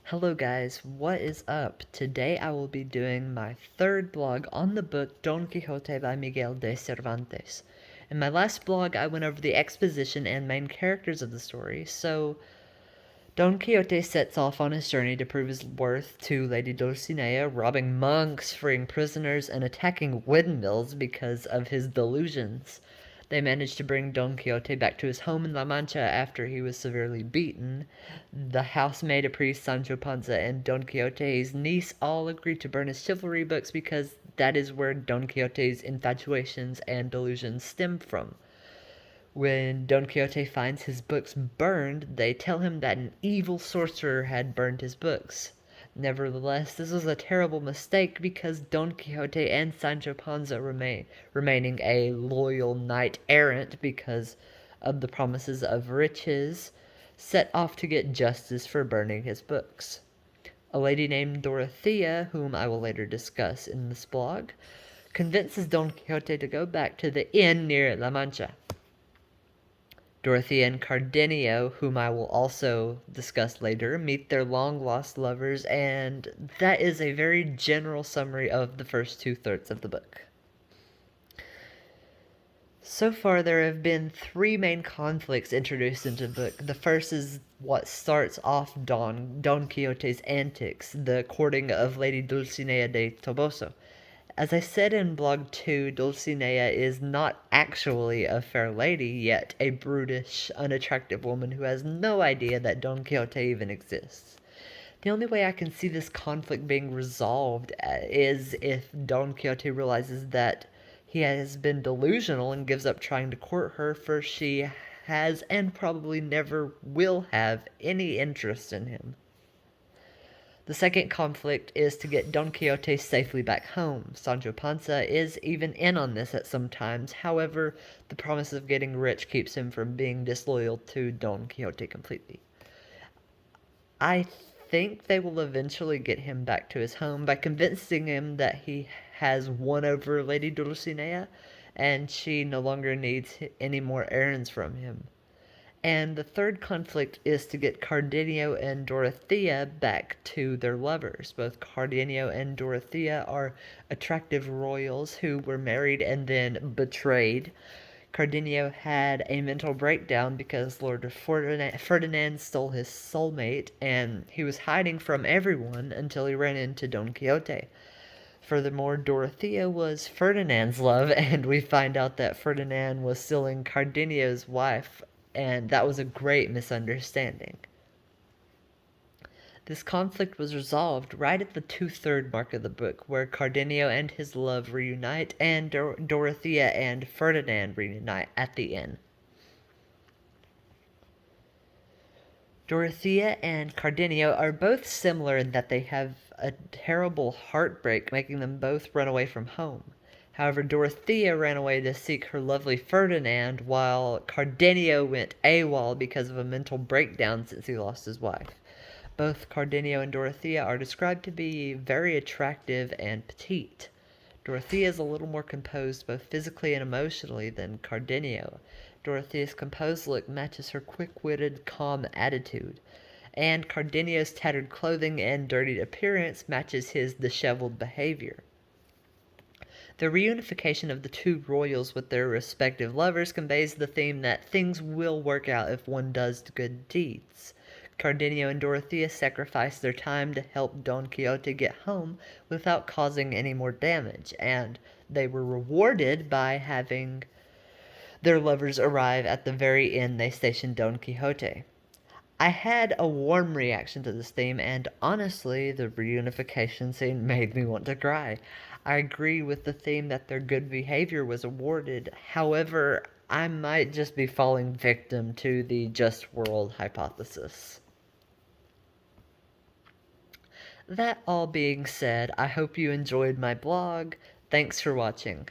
Hello guys, what is up? Today I will be doing my third blog on the book Don Quixote by Miguel de Cervantes. In my last blog I went over the exposition and main characters of the story, so Don Quixote sets off on his journey to prove his worth to Lady Dulcinea, robbing monks, freeing prisoners, and attacking windmills because of his delusions. They managed to bring Don Quixote back to his home in La Mancha after he was severely beaten. The housemaid, a priest, Sancho Panza, and Don Quixote's niece all agreed to burn his chivalry books because that is where Don Quixote's infatuations and delusions stem from. When Don Quixote finds his books burned, they tell him that an evil sorcerer had burned his books. Nevertheless, this was a terrible mistake because Don Quixote and Sancho Panza remaining a loyal knight errant because of the promises of riches, set off to get justice for burning his books. A lady named Dorothea, whom I will later discuss in this blog, convinces Don Quixote to go back to the inn near La Mancha. Dorothea and Cardenio, whom I will also discuss later, meet their long-lost lovers, and that is a very general summary of the first two-thirds of the book. So far, there have been three main conflicts introduced into the book. The first is what starts off Don Quixote's antics, the courting of Lady Dulcinea de Toboso. As I said in blog 2, Dulcinea is not actually a fair lady, yet a brutish, unattractive woman who has no idea that Don Quixote even exists. The only way I can see this conflict being resolved is if Don Quixote realizes that he has been delusional and gives up trying to court her, for she has and probably never will have any interest in him. The second conflict is to get Don Quixote safely back home. Sancho Panza is even in on this at some times. However, the promise of getting rich keeps him from being disloyal to Don Quixote completely. I think they will eventually get him back to his home by convincing him that he has won over Lady Dulcinea and she no longer needs any more errands from him. And the third conflict is to get Cardenio and Dorothea back to their lovers. Both Cardenio and Dorothea are attractive royals who were married and then betrayed. Cardenio had a mental breakdown because Lord Ferdinand stole his soulmate, and he was hiding from everyone until he ran into Don Quixote. Furthermore, Dorothea was Ferdinand's love, and we find out that Ferdinand was stealing Cardenio's wife, and that was a great misunderstanding. This conflict was resolved right at the two-third mark of the book, where Cardenio and his love reunite, and Dorothea and Ferdinand reunite at the end. Dorothea and Cardenio are both similar in that they have a terrible heartbreak, making them both run away from home. However, Dorothea ran away to seek her lovely Ferdinand, while Cardenio went AWOL because of a mental breakdown since he lost his wife. Both Cardenio and Dorothea are described to be very attractive and petite. Dorothea is a little more composed both physically and emotionally than Cardenio. Dorothea's composed look matches her quick-witted, calm attitude, and Cardenio's tattered clothing and dirtied appearance matches his disheveled behavior. The reunification of the two royals with their respective lovers conveys the theme that things will work out if one does good deeds. Cardenio and Dorothea sacrificed their time to help Don Quixote get home without causing any more damage, and they were rewarded by having their lovers arrive at the very end they stationed Don Quixote. I had a warm reaction to this theme, and honestly, the reunification scene made me want to cry. I agree with the theme that their good behavior was awarded. However, I might just be falling victim to the just world hypothesis. That all being said, I hope you enjoyed my blog. Thanks for watching.